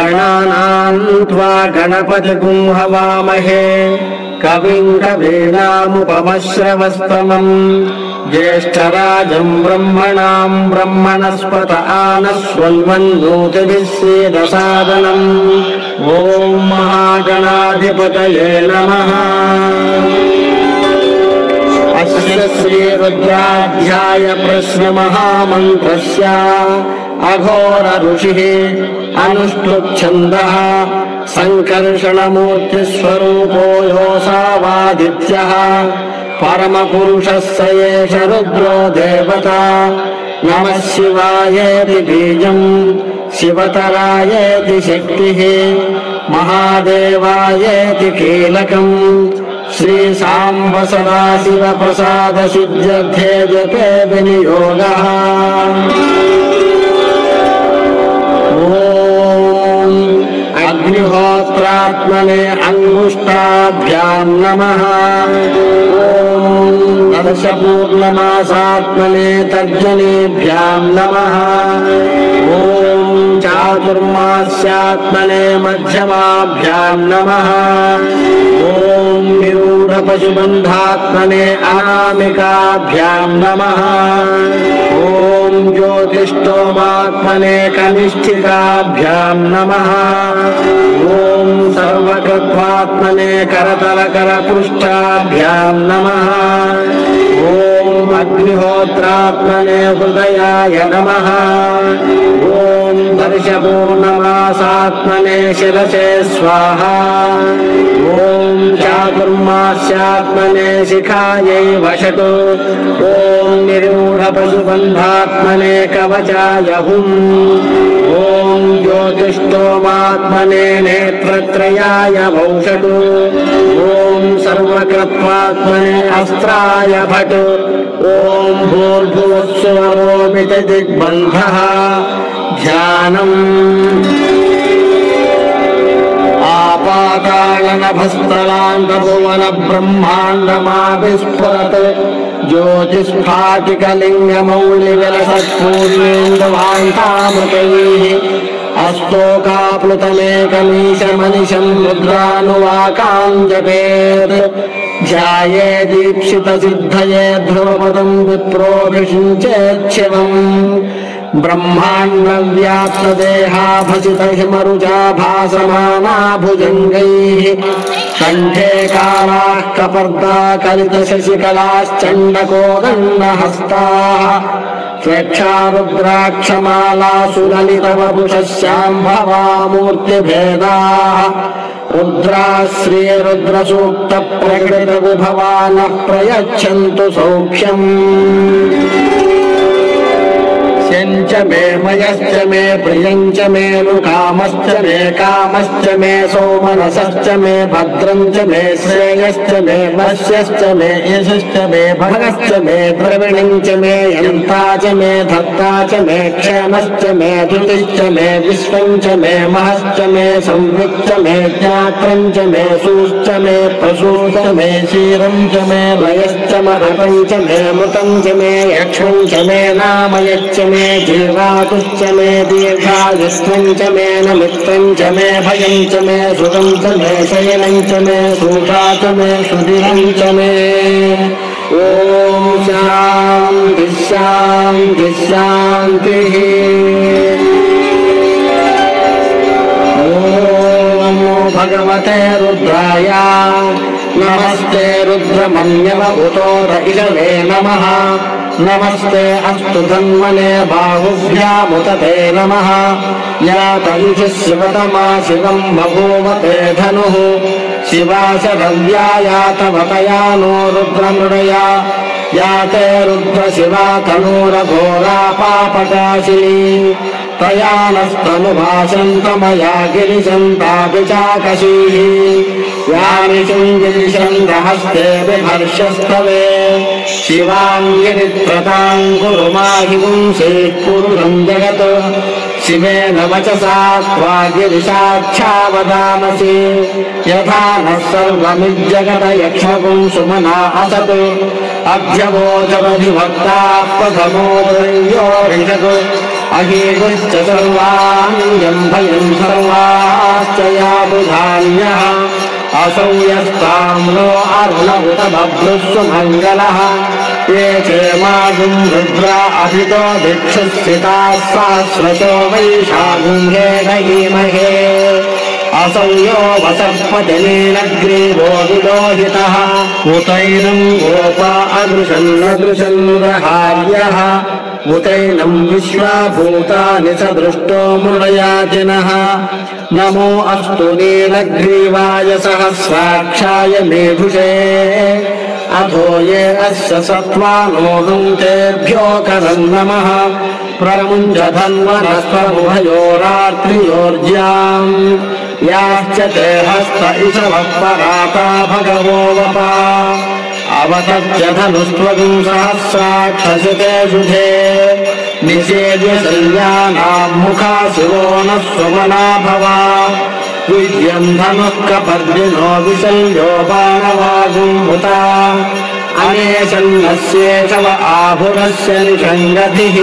गणानां त्वा गणपतिगुं हवामहे कविं कवीनामुपमश्रवस्तमम् ज्येष्ठराजं ब्रह्मणां ब्रह्मणस्पत आनस्वन्वन्नोतिभिः सीदसादनम् ॐ महागणाधिपतये नमः। अस्य श्रीरुद्राध्याय प्रश्नमहामन्त्रस्य अघोर ऋषिः अनुष्टुप्छन्दः संकर्षणमूर्तिस्वरूपो योऽसावादित्यः परमपुरुषः स एष रुद्रो देवता। नमः शिवायेति बीजम् शिवतरायेति शक्तिः महादेवायेति कीलकम् श्रीसाम्ब सदाशिव प्रसाद सिद्ध्यर्थे जपे विनियोगः। अग्निहोत्रात्मने अंगुष्ठाभ्यां नमः। ॐ दशपूर्णमासात्मने तर्जनीभ्यां नमः। ॐ चातुर्मास्यात्मने मध्यमाभ्यां नमः। ॐ निरूढपशुबन्धात्मने अनामिकाभ्यां नमः। ॐ ज्योतिष्ठोमात्मने कनिष्ठिकाभ्यां नमः। ॐ सर्वकृत्वात्मने करतलकरपृष्ठाभ्यां नमः। ॐ अग्निहोत्रात्मने हृदयाय नमः। ॐ दर्शपूर्णमासात्मने शिरसे स्वाहा। ॐ चातुर्मास्यात्मने शिखायै वषट्। ॐ निरूढपशुबन्धात्मने कवचाय हुम्। ॐ ज्योतिष्ठोमात्मने नेत्रत्रयाय वौषट्। ॐ सर्वकृत्वात्मने अस्त्राय भट्। ॐ भूर्भुवस्सुवरोमिति दिग्बन्धः। ध्यानम् आपातालनभस्थलान्तभुवन ब्रह्माण्डमाविस्फुरत् ज्योतिस्फाटिकलिङ्गमौलिविलसत्पूर्णेन्दुवान्तामृतैः अस्तोकाप्लुतमेकमीशमनिशं रुद्रानुवाकां जपेत्। ध्यायेदीक्षितसिद्धये ध्रुवपदं विप्रोभिषिञ्चेच्छिवम्। ब्रह्माण्डव्याप्तदेहाभसितहिमरुचा भासमाना भुजङ्गैः कण्ठे कालाः कपर्दा कलितशशिकलाश्चण्डकोदण्डहस्ताः स्वेच्छारुद्राक्षमालासुललितवपुषः शाम्भवा मूर्तिभेदाः। रुद्राः श्रीरुद्रसूक्तप्रकटितविभवानः प्रयच्छन्तु सौख्यम्। च मे मयश्च मे प्रियञ्च मे नुकामश्च मे कामश्च मे सोमनसश्च मे भद्रञ्च मे श्रेयश्च मे वश्यश्च मे यशश्च मे भगश्च मे द्रविणञ्च मे यन्ता च मे धत्ता च मे क्षेमश्च मे धृतिश्च मे विश्वञ्च मे महश्च मे संविच्च मे ज्ञात्रञ्च मे सूश्च मे प्रसूश्च मे क्षीरञ्च मे लयश्च महतञ्च मे मृतञ्च मे यक्ष्मञ्च मे नामयच्च मे जीवातुश्च मे दीर्घायुष्मञ्च मे नमित्रञ्च मे भयञ्च मे सुखं च मे शयनञ्च मे सुखा च मे सुधिरञ्च मे। ॐ शान्तिः शान्तिः शान्तिः। ॐ भगवते रुद्राय नमस्ते रुद्रमन्यव उतोर इषवे नमः। नमस्ते अस्तु धन्वने बाहुभ्यामुत ते नमः। या तंसि शिवतमा शिवं बभूवते धनुः। शिवा शरव्या या तवतया नो रुद्रमृडया। या ते रुद्रशिवा तनूरघोरा पापकाशिनी। तया नस्तनुभाषन्तमया गिरिशन्तापि चाकशीः। यानिशुञ्जिरिशन्दहस्ते बिभर्षस्तवे। शिवाङ्गिरित्रतां कुरु माहि पुंसेः पुरुषं जगत्। शिवेन वचसा त्वा गिरिशाख्या वदामसि। यथा नः सर्वमिज्जगत यक्ष्मपुं सुमना असत्। अभ्यवोचमधिभक्ताः प्रथमो दैव्यो ऋषत्। अहीगुश्च सर्वाण्यं भयं सर्वाश्च याबुधान्यः असौ यस्ताम्रो अरुण उत बभ्रुस्व मङ्गलः ये चेमागुं रुद्रा अभितो भिक्षुस्थिताः सहस्रशो वैशागुं हेदयीमहे असौ यो वसर्पतिनीलग्रीवो विलोहितः उतैनं गोपा अदृशन्नदृशन्नुदहार्यः उतैनं विश्वाभूतानि स दृष्टो मृडयातिनः नमो अस्तु नीलग्रीवाय सहस्राक्षाय मेधुषे अथो ये अस्य सत्त्वानो तेभ्यो करन् नमः प्रमुञ्जधन्वनस्त्वमुभयोरात्रियोर्ज्याम् याश्च ते हस्त इषवः पराता भगवो वपा अवतत्य धनुस्त्वगुं सहस्राक्षसिते शुधे निषेव्य शल्यानां मुखा शिवो नः सुमना भवा विद्यं धनुः कपर्दिनो विशल्यो बाणवागुम्भुता अनेशन्नस्येषव आहुरस्य निषङ्गतिः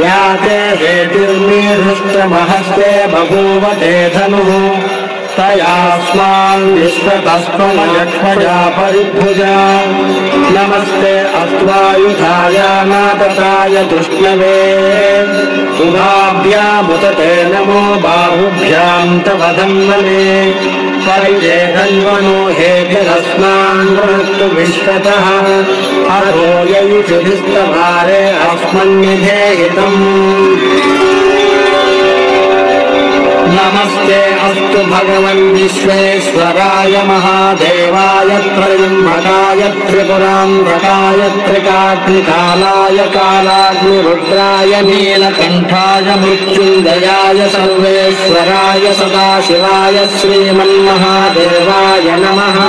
याते हेतिर्मीधुष्टमहस्ते बभूव ते धनुः तयास्मान् विश्वतस्त्वमयक्ष्मजा परिभुजा नमस्ते अस्त्वायुधाय नादताय दुष्णवे उभाभ्यामुत ते नमो बाहुभ्यां तव धन्वने परिजेधन्वनो हेतिरस्मान् वृणस्तु विश्वतः अधो ययुषुधिस्तभारे अस्मन्निधेहितम् नमस्ते अस्तु भगवन् विश्वेश्वराय महादेवाय त्रयम्बकाय त्रिपुरान्धकाय त्रिकाग्निकालाय कालाग्निरुद्राय नीलकण्ठाय मृत्युञ्जयाय सर्वेश्वराय सदाशिवाय श्रीमन्महादेवाय नमः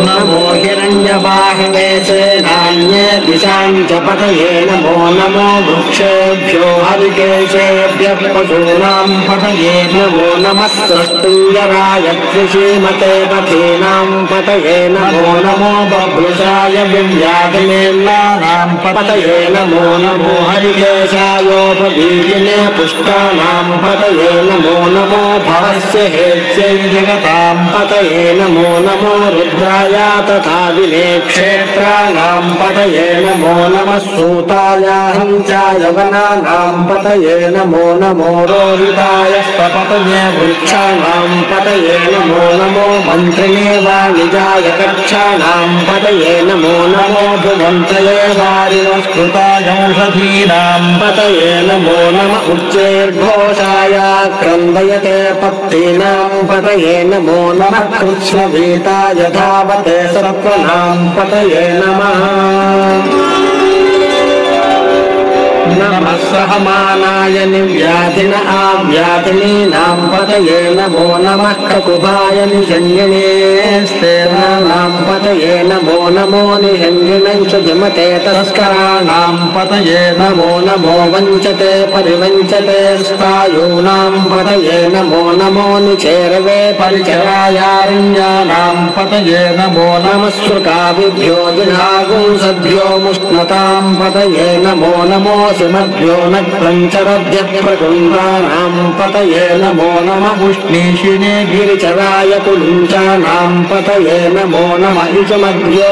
नमो हिरण्यबाहवे सेनान्ये दिशां च पतये नमो नमो वृक्षेभ्यो हरिकेशेभ्यः पशूनां पतये नमो नमः स्रष्टुञ्जराय कृषीमते पथीनां पतये नमो नमो बभ्रुषाय विव्याघ्नेन्नानां पतये नमो नमो हरिकेशायोपवीतिने पुष्टानां पतये नमो नमो भवस्य हेत्यै जगतां पतये नमो नमो रुद्राय तथा विनेक्षेत्राणां पतये नमो नमः सूताय हंसाय वनानां पतये नमो नमो रोहिताय पतये वृक्षाणां पतये नमो नमो मन्त्रिणे वाणिजाय कक्षाणां पतये नमो नमो भुवन्तये वारिणस्कृताय औषधीनां पतये नमो नमः उच्चैर्घोषाय क्रन्दयते पत्तीनां पतये नमो नमः कृत्स्नभीताय धावते सत्त्वनां पतये नमः नमः सहमानाय निव्याधिन आव्याधिनीनां पतये नमो नमः ककुभाय निषङ्गिणे स्तेनानां पतये नमो नमो निषङ्गिणञ्च जमते तस्कराणां पतये नमो नमो वञ्चते परिवञ्चते स्थायूनां पतये नमो नमो निचेरवे परिचरायारण्यानां पतये नमो नमः सुकाविभ्यो जिघागुंसभ्यो मुष्णतां पतये नमो नमो मध्यो नक्तञ्चरभ्य प्रकुण्डानां पतये नमो नमः उष्णीषिणे गिरिचराय कुलुञ्चानां पतये नमो नमः इषमभ्यो